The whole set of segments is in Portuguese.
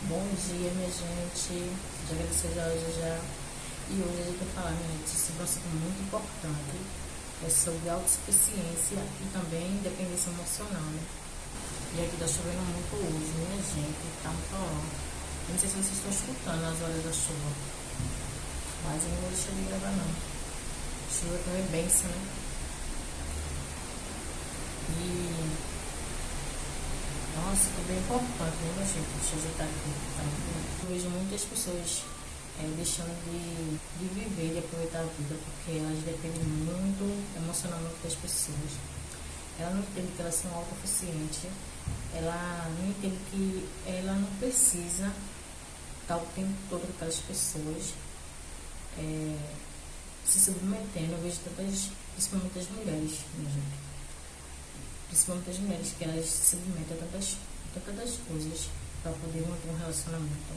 Bom dia, minha gente. Já agradecer já hoje já. E hoje a gente vai falar, minha gente, sobre um assunto muito importante. É sobre autossuficiência e também dependência emocional, né? E aqui tá chovendo muito hoje, minha gente. Tá um toró. Eu não sei se vocês estão escutando as horas da chuva. Mas eu não vou deixar de gravar, não. Chuva também é bênção, né? E nossa, tudo é importante, né, gente? Deixa eu ajeitar aqui. Tá muito bom. Eu vejo muitas pessoas deixando de viver, de aproveitar a vida, porque elas dependem muito emocionalmente das pessoas. Ela não entende que elas são autossuficientes, ela não entende que ela não precisa estar o tempo todo com aquelas pessoas se submetendo. Eu vejo tantas, principalmente as mulheres, minha gente. Principalmente as mulheres, que elas se submetem a tantas coisas para poder manter um relacionamento,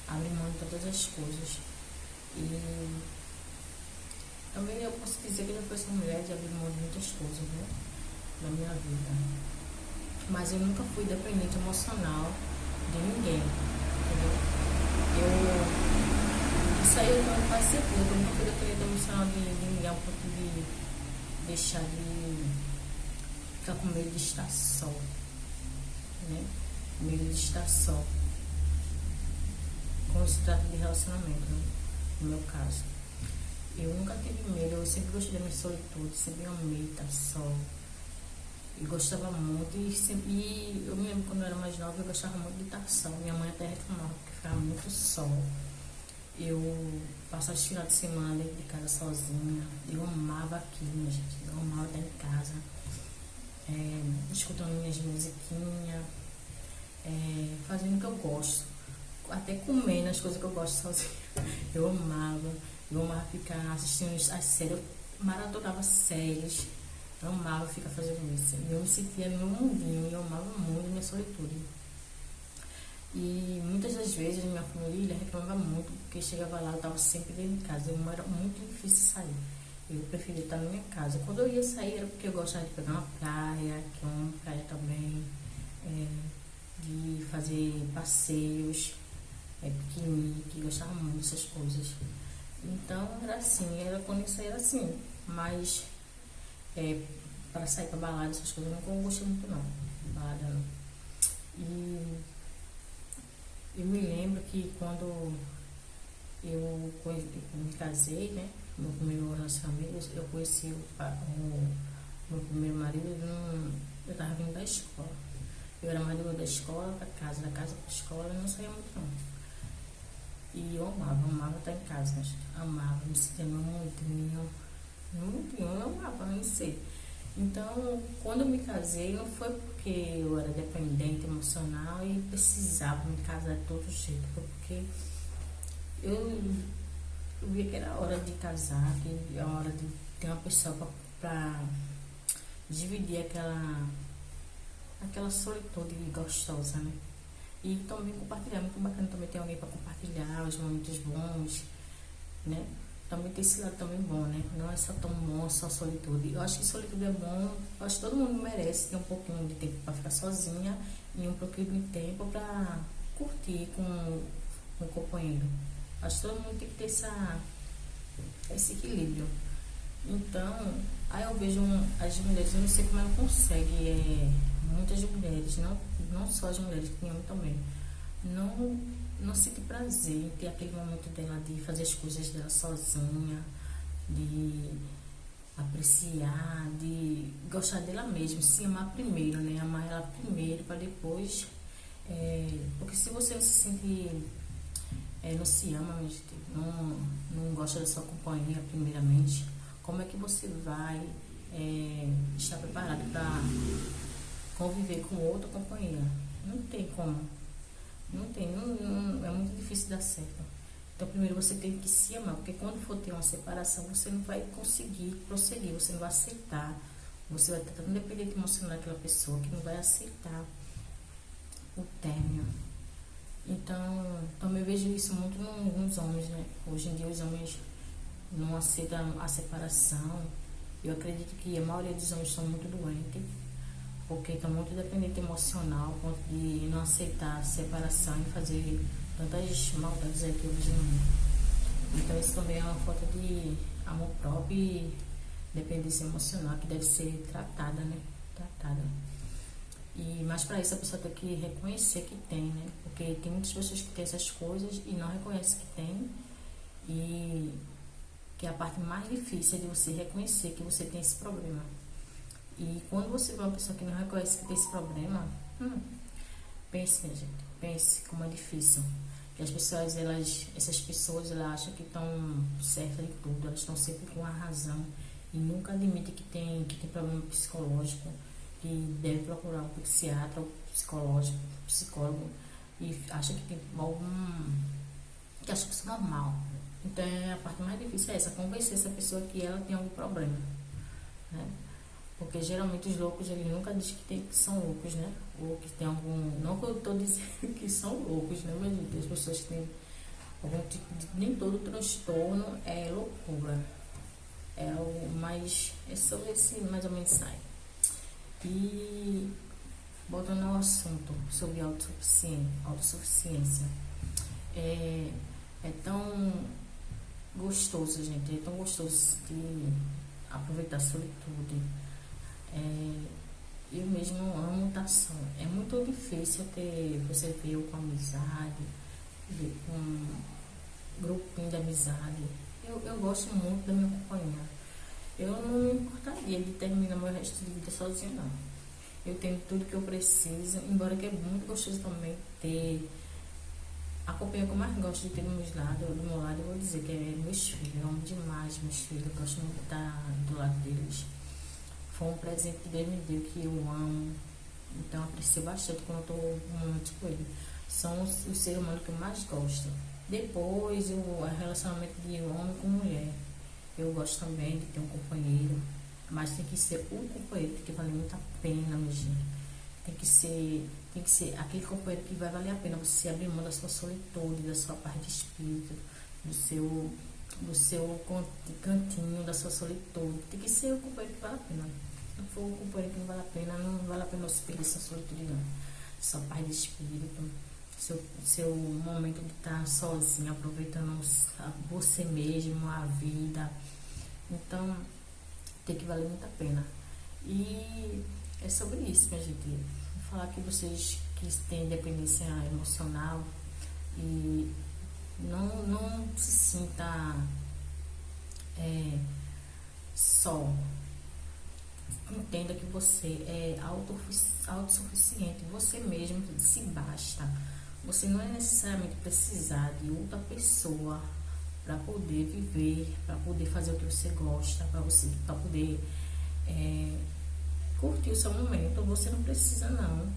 abrem mão de todas as coisas. E também eu posso dizer que eu já fui essa mulher de abrir mão de muitas coisas, né, na minha vida. Mas eu nunca fui dependente emocional de ninguém, entendeu? Isso aí eu não faz sentido, eu nunca fui dependente emocional de ninguém, ao ponto de deixar de ficar com medo de estar só, né? Medo de estar só. Quando se trata de relacionamento, né? No meu caso. Eu nunca tive medo, eu sempre gostei da minha solitude, sempre amei estar só. E gostava muito, e eu me lembro quando eu era mais nova, eu gostava muito de estar só. Minha mãe até reclamava porque ficava muito só. Eu passava os finais de semana dentro de casa sozinha. Eu amava aquilo, minha gente. Eu amava estar em casa. Escutando minhas musiquinhas, fazendo o que eu gosto, até comendo as coisas que eu gosto sozinha. Eu amava ficar assistindo as séries, eu maratonava séries, eu amava ficar fazendo isso. Eu me sentia no meu mundinho, eu amava muito a minha solitude. E muitas das vezes minha família reclamava muito, porque chegava lá, eu estava sempre dentro de casa, era muito difícil sair. Eu preferia estar na minha casa. Quando eu ia sair era porque eu gostava de pegar uma praia, que é uma praia também, de fazer passeios, piquenique, gostava muito dessas coisas. Então era assim, quando eu saía era assim. Mas para sair pra balada, essas coisas, eu nunca gostei muito não. Balada não. E eu me lembro que quando eu me casei, né? Meu primeiro relacionamento, eu conheci o meu primeiro marido, eu estava vindo da escola. Eu era mais da escola para casa, da casa para escola, eu não saía muito não. E eu amava estar em casa, mas amava, me sentia no mundinho, eu amava, não sei. Então, quando eu me casei, não foi porque eu era dependente emocional e precisava me casar de todo jeito, foi porque eu via que era hora de casar, que era hora de ter uma pessoa para dividir aquela solitude gostosa, né? E também compartilhar, muito bacana também ter alguém para compartilhar os momentos bons, né? Também tem esse lado também bom, né? Não é só tão bom, só solitude. Eu acho que solitude é bom, eu acho que todo mundo merece ter um pouquinho de tempo para ficar sozinha e um pouquinho de tempo para curtir com o companheiro. Acho que todo mundo tem que ter esse equilíbrio. Então, aí eu vejo as mulheres, eu não sei como ela consegue, muitas mulheres, não só as mulheres, que tem homem também, não sente prazer em ter aquele momento dela de fazer as coisas dela sozinha, de apreciar, de gostar dela mesma, se amar primeiro, né? Amar ela primeiro para depois. Porque se você não se sente, não se ama, não gosta da sua companhia primeiramente, como é que você vai estar preparado para conviver com outra companhia? Não tem como. Não tem, é muito difícil dar certo. Então, primeiro você tem que se amar, porque quando for ter uma separação, você não vai conseguir prosseguir, você não vai aceitar. Você vai estar tão dependente emocional daquela pessoa que não vai aceitar o término. Então, também vejo isso muito nos homens, né? Hoje em dia os homens não aceitam a separação. Eu acredito que a maioria dos homens são muito doentes, porque está muito dependente emocional, ao ponto de não aceitar a separação e fazer tantas maldades aqui hoje no mundo. Então isso também é uma falta de amor próprio e dependência emocional que deve ser tratada, né? Tratada. Mas para isso a pessoa tem que reconhecer que tem, né? Porque tem muitas pessoas que têm essas coisas e não reconhecem que tem. E que é a parte mais difícil é de você reconhecer que você tem esse problema. E quando você vê uma pessoa que não reconhece que tem esse problema, pense, minha gente, pense como é difícil. Que as pessoas, essas pessoas, elas acham que estão certas em tudo, elas estão sempre com a razão e nunca admitem que tem problema psicológico, que deve procurar um psiquiatra, um psicólogo, e acha que tem que acha que isso é normal. Então a parte mais difícil é essa, convencer essa pessoa que ela tem algum problema, né? Porque geralmente os loucos, eles nunca dizem que são loucos, né? Ou que tem algum... Não que eu estou dizendo que são loucos, né? Mas tem as pessoas que têm algum tipo de... Nem todo transtorno é loucura. É sobre esse mais ou menos sai. E voltando ao assunto sobre autossuficiência. É tão gostoso, gente. É tão gostoso de aproveitar a solitude. Eu mesmo amo estar só. É muito difícil você ver com amizade, ver com um grupinho de amizade. Eu gosto muito da minha companhia. Eu não me importaria de terminar meu resto de vida sozinha, não. Eu tenho tudo que eu preciso, embora que é muito gostoso também ter a companhia que eu mais gosto de ter do meu lado, eu vou dizer que é meus filhos. Eu amo demais meus filhos, eu gosto muito de estar do lado deles. Foi um presente que Deus me deu, que eu amo. Então eu aprecio bastante quando eu estou um momento com ele. São os seres humanos que eu mais gosto. Depois, o relacionamento de homem com mulher. Eu gosto também de ter um companheiro. Mas tem que ser um companheiro, tem que valer muito a pena, minha gente. Tem que ser aquele companheiro que vai valer a pena você abrir mão da sua solitude, da sua paz de espírito, do seu cantinho, da sua solitude. Tem que ser o companheiro que vale a pena. Se não for o companheiro que não vale a pena, não vale a pena você perder sua solitude, não. Sua paz de espírito, seu momento de estar sozinho, aproveitando você mesmo, a vida. Então, tem que valer muito a pena. E é sobre isso, minha gente. Vou falar que vocês que têm dependência emocional e não se sinta só. Entenda que você é autossuficiente, você mesmo se basta. Você não é necessariamente precisar de outra pessoa para poder viver, para poder fazer o que você gosta, para poder curtir o seu momento. Você não precisa, não.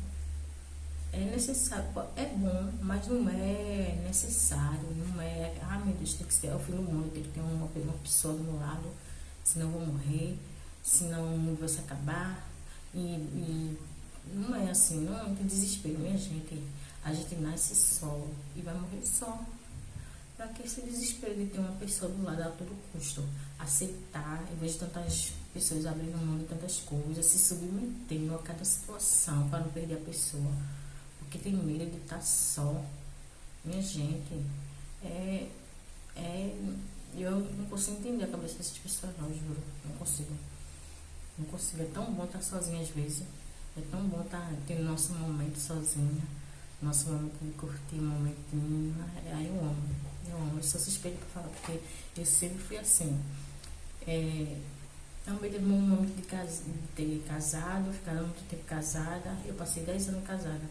É necessário, é bom, mas não é necessário, não é, meu Deus, tem que ser o fim do mundo, tem que ter uma pessoa do meu lado, senão eu vou morrer, senão o mundo vai se acabar. E não é assim, não tem desespero, minha gente. A gente nasce só e vai morrer só. Para que esse desespero de ter uma pessoa do lado a todo custo? Aceitar, eu vejo tantas pessoas abrindo mão de tantas coisas, se submetendo a cada situação para não perder a pessoa, porque tem medo de estar só. Minha gente, eu não consigo entender a cabeça dessas pessoas, não, juro. Não consigo. Não consigo. É tão bom estar sozinha às vezes. É tão bom ter nosso momento sozinha. Nosso momento de curtir, momentinho. Aí eu amo. Eu sou suspeita para falar, porque eu sempre fui assim. Também teve um momento de ter casado, ficar muito tempo casada. Eu passei 10 anos casada.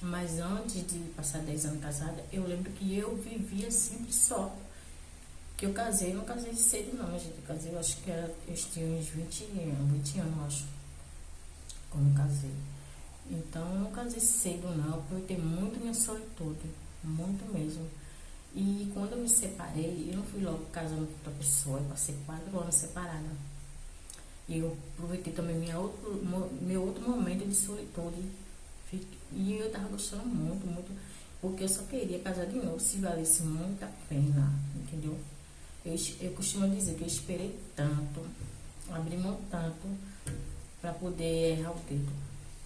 Mas antes de passar 10 anos casada, eu lembro que eu vivia sempre só. Que eu casei, não casei cedo não, gente. Eu casei, eu acho que eu tinha uns 20 anos, acho. Quando eu casei. Então eu não casei cedo não, porque eu tenho muito minha solitude. Muito mesmo. E quando eu me separei, eu não fui logo casando com outra pessoa. Eu passei 4 anos separada. E eu aproveitei também meu outro momento de solitude. E eu tava gostando muito, muito. Porque eu só queria casar de novo se valesse muito a pena. Entendeu? Eu costumo dizer que eu esperei tanto, abri mão tanto, para poder errar o dedo.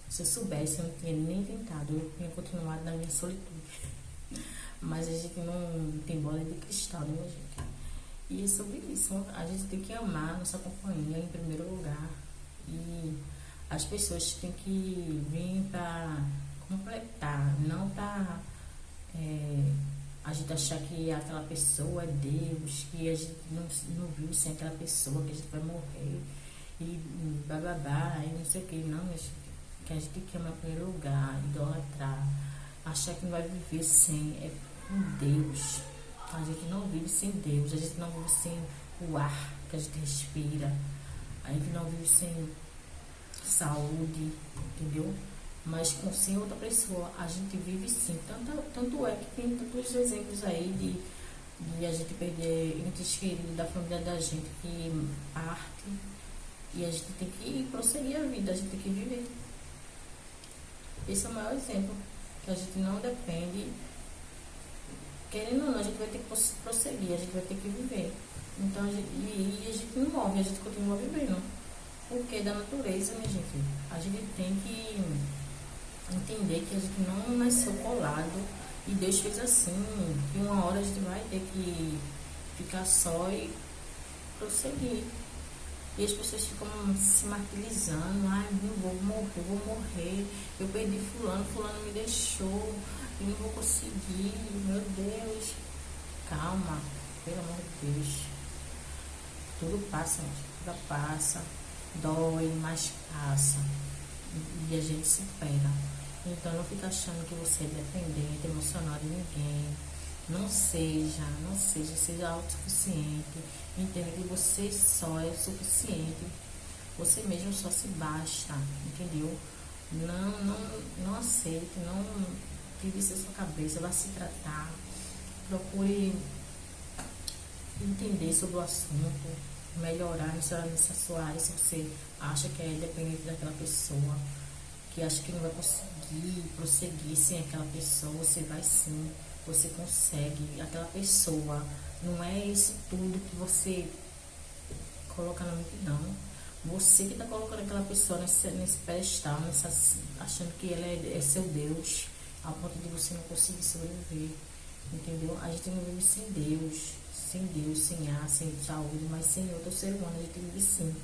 Se eu soubesse, eu não tinha nem tentado, eu tinha continuado na minha solitude. Mas a gente não tem bola de cristal, né, minha gente? E é sobre isso, a gente tem que amar a nossa companhia em primeiro lugar. E as pessoas têm que vir para completar, não para a gente achar que aquela pessoa é Deus, que a gente não viu sem aquela pessoa, que a gente vai morrer e bababá, e não sei o que, não, que a gente tem que amar em primeiro lugar, idolatrar, achar que não vai viver sem, é com Deus. A gente não vive sem Deus, a gente não vive sem o ar que a gente respira, a gente não vive sem saúde, entendeu? Mas sem outra pessoa, a gente vive sim. Tanto é que tem tantos exemplos aí de a gente perder entes queridos da família da gente que parte, e a gente tem que prosseguir a vida, a gente tem que viver. Esse é o maior exemplo, que a gente não depende. Querendo ou não, a gente vai ter que prosseguir, a gente vai ter que viver. Então, a gente não morre, a gente continua vivendo. Porque é da natureza, minha gente. A gente tem que entender que a gente não nasceu colado e Deus fez assim, que uma hora a gente vai ter que ficar só e prosseguir. E as pessoas ficam se martirizando, ai, não vou morrer, eu perdi fulano me deixou, eu não vou conseguir, meu Deus. Calma, pelo amor de Deus. Tudo passa, tudo passa, dói, mas passa. E a gente supera. Então não fica achando que você é dependente emocional de ninguém. Não seja autossuficiente. Entenda que você só é suficiente. Você mesmo só se basta, entendeu? Não aceite, não tire isso da sua cabeça, vá se tratar. Procure entender sobre o assunto, melhorar nessa sua área, se você acha que é dependente daquela pessoa, que acha que não vai conseguir prosseguir sem aquela pessoa, você vai sim, você consegue. Aquela pessoa não é isso tudo que você coloca na mente, não. Você que está colocando aquela pessoa nesse pedestal, achando que ela é seu Deus, ao ponto de você não conseguir sobreviver. Entendeu? A gente não vive sem Deus, sem ar, sem saúde, mas sem outro ser humano a gente vive sim.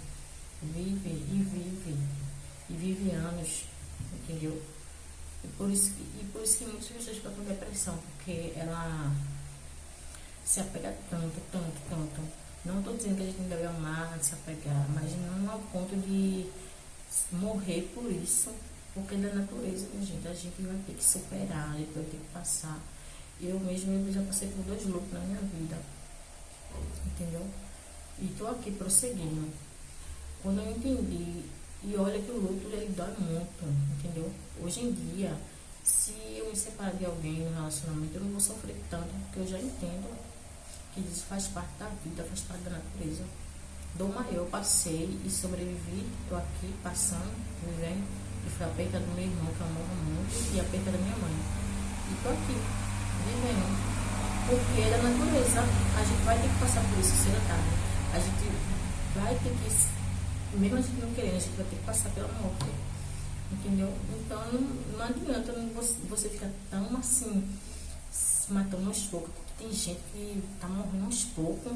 Vive anos, entendeu? E por isso que muitas pessoas ficam com depressão, porque ela se apega tanto. Não estou dizendo que a gente não deve amar, se apegar, mas não ao ponto de morrer por isso, porque é da natureza, né, gente? A gente vai ter que superar, a gente vai ter que passar. Eu já passei por 2 lutos na minha vida, entendeu? E estou aqui prosseguindo. Quando eu entendi, e olha que o luto ele dói muito, entendeu? Hoje em dia, se eu me separar de alguém no relacionamento, eu não vou sofrer tanto, porque eu já entendo que isso faz parte da vida, faz parte da natureza. Dor maior, passei e sobrevivi, estou aqui passando, vivendo, e fui a perda do meu irmão, que eu amo muito, e a perda da minha mãe. E estou aqui, vivendo, porque é da natureza. A gente vai ter que passar por isso cedo ou tarde. A gente vai ter que, mesmo a gente não querendo, a gente vai ter que passar pela morte, entendeu? Então não adianta você ficar tão assim, se matando aos poucos, porque tem gente que tá morrendo aos poucos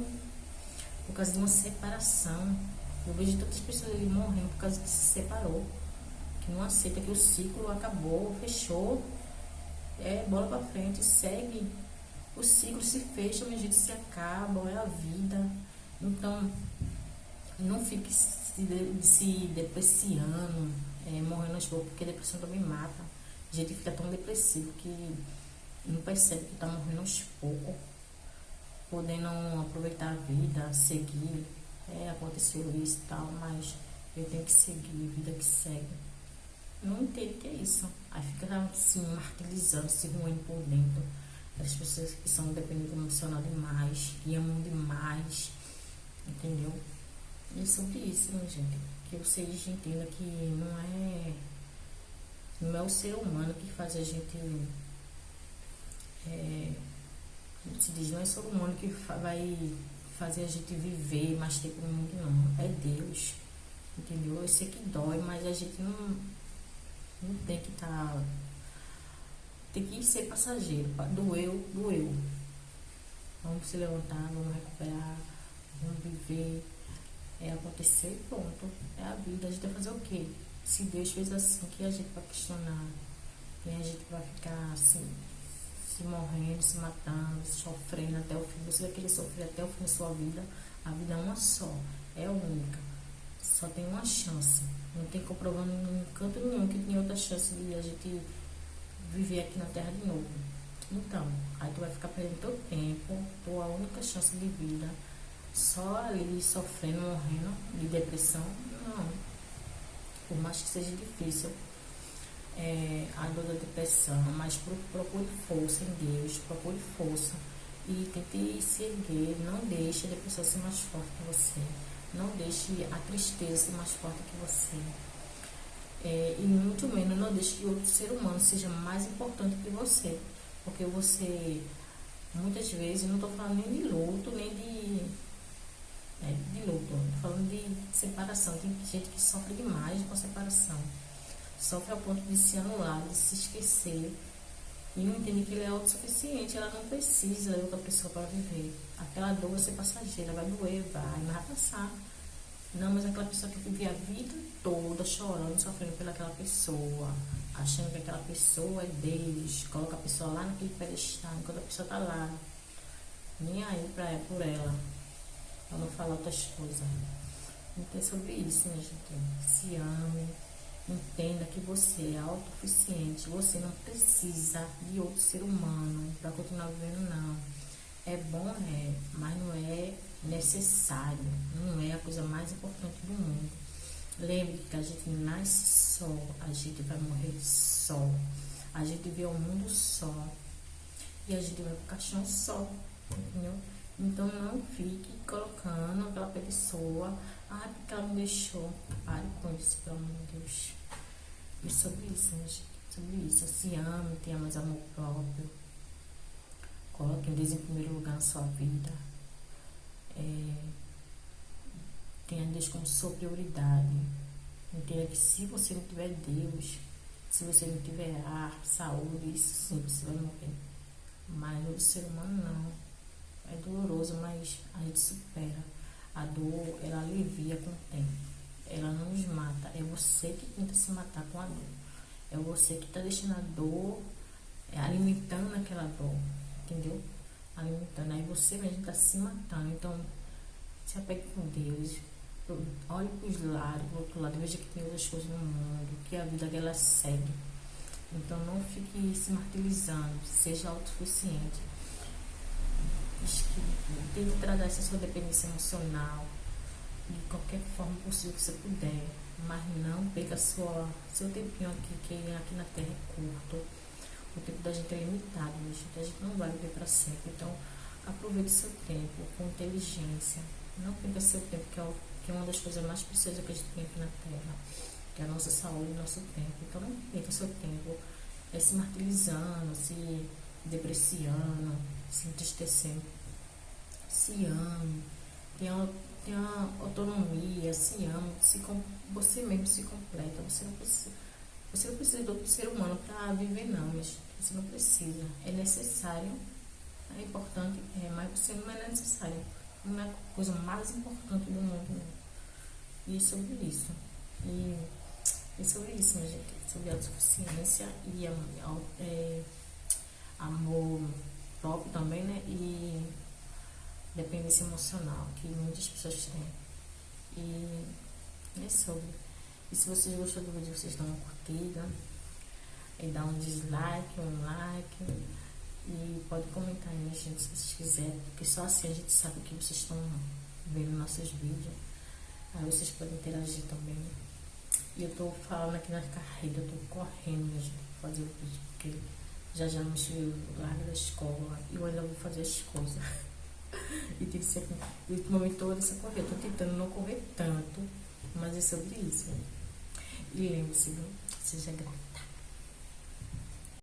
por causa de uma separação. Eu vejo tantas pessoas ali morrendo por causa que se separou, que não aceita que o ciclo acabou, fechou. Bola pra frente, segue. O ciclo se fecha, minha gente, se acaba, é a vida. Então, não fique se depreciando, morrendo aos poucos, porque a depressão também mata. A gente fica tão depressivo que não percebe que tá morrendo aos poucos, podendo aproveitar a vida, seguir. Aconteceu isso e tal, mas eu tenho que seguir, vida que segue. Não entendo o que é isso. Aí fica se martirizando, se ruindo por dentro. As pessoas que são dependentes emocional demais, que amam demais, entendeu? E é sobre isso, minha gente. Que vocês entendam que não é o ser humano que faz a gente. Se diz, não é o ser humano que vai fazer a gente viver mais tempo no mundo, não. É Deus, entendeu? Eu sei que dói, mas a gente Não tem que estar. Tem que ser passageiro. Doeu, doeu. Vamos se levantar, vamos recuperar, vamos viver. É acontecer e pronto. É a vida. A gente vai fazer o quê? Se Deus fez assim, que a gente vai questionar. E a gente vai ficar assim, se morrendo, se matando, sofrendo até o fim. Você vai querer sofrer até o fim da sua vida. A vida é uma só. É única. Só tem uma chance. Não tem comprovando em canto nenhum que tem outra chance de a gente viver aqui na Terra de novo. Então, aí tu vai ficar perdendo teu tempo, tua única chance de vida, só ali sofrendo, morrendo de depressão. Não. Por mais que seja difícil a dor da depressão, mas procure força em Deus, procure força e tente se erguer. Não deixe a depressão ser mais forte que você. Não deixe a tristeza ser mais forte que você. E muito menos não deixe que outro ser humano seja mais importante que você. Porque você, muitas vezes, não estou falando nem de luto, nem de luto. Estou falando de separação. Tem gente que sofre demais com a separação. Sofre ao ponto de se anular, de se esquecer. E não entende que ele é autossuficiente. Ela não precisa de outra pessoa para viver. Aquela dor vai ser passageira, vai doer, mas vai passar. Não, mas aquela pessoa que vive a vida toda chorando, sofrendo pelaquela pessoa, achando que aquela pessoa é Deus, coloca a pessoa lá naquele pedestal, enquanto a pessoa tá lá, nem aí por ela, pra não falar outras coisas. Então é sobre isso, minha gente. Se ame, entenda que você é autossuficiente, você não precisa de outro ser humano para continuar vivendo, não. É bom, mas não é necessário, não é a coisa mais importante do mundo. Lembre que a gente nasce só, a gente vai morrer só, a gente vê o mundo só e a gente vai pro caixão só, entendeu? Então não fique colocando aquela pessoa, porque ela me deixou. Pare com isso, pelo amor de Deus. E sobre isso, né, gente? Sobre isso, se ame, tenha mais amor próprio. Coloque Deus em primeiro lugar na sua vida. Tenha Deus como sua prioridade. Entenda que se você não tiver Deus, se você não tiver ar, saúde, isso sim, você vai morrer. Mas o ser humano não. É doloroso, mas a gente supera. A dor, ela alivia com o tempo. Ela não nos mata. É você que tenta se matar com a dor. É você que está deixando a dor, alimentando aquela dor. Entendeu? Alimentando. Aí você mesmo está se matando. Então, se apegue com Deus. Olhe para os lados, para o outro lado. Veja que tem outras coisas no mundo. Que a vida dela segue. Então, não fique se martirizando. Seja autossuficiente. Tente tratar essa sua dependência emocional de qualquer forma possível que você puder. Mas não perca seu tempinho aqui, que aqui na Terra é curto. O tempo da gente é limitado, a gente não vai viver para sempre. Então, aproveite seu tempo com inteligência. Não perca seu tempo, que é uma das coisas mais preciosas que a gente tem aqui na Terra, que é a nossa saúde e nosso tempo. Então, não perca seu tempo se martirizando, se depreciando, se entristecendo. Se ame, tenha autonomia, se ama, você mesmo se completa. Você não precisa de outro ser humano para viver, não, mas você não precisa. É necessário, é importante, mas você não é necessário. Não é a coisa mais importante do mundo, não. E é sobre isso. E é sobre isso, minha gente. Sobre autossuficiência e amor próprio também, né? E dependência emocional, que muitas pessoas têm. E é sobre. E se vocês gostou do vídeo, vocês dão uma curtida, e dá um dislike, um like, e pode comentar aí, gente, se vocês quiserem, porque só assim a gente sabe que vocês estão vendo nossos vídeos. Aí vocês podem interagir também. E eu tô falando aqui na carreira, eu tô correndo, gente, pra fazer o vídeo, porque já me cheguei largo da escola e eu ainda vou fazer as coisas. E tem que ser ultimamente toda essa corrida. Eu tô tentando não correr tanto, mas é sobre isso. E lembre-se, seja grato.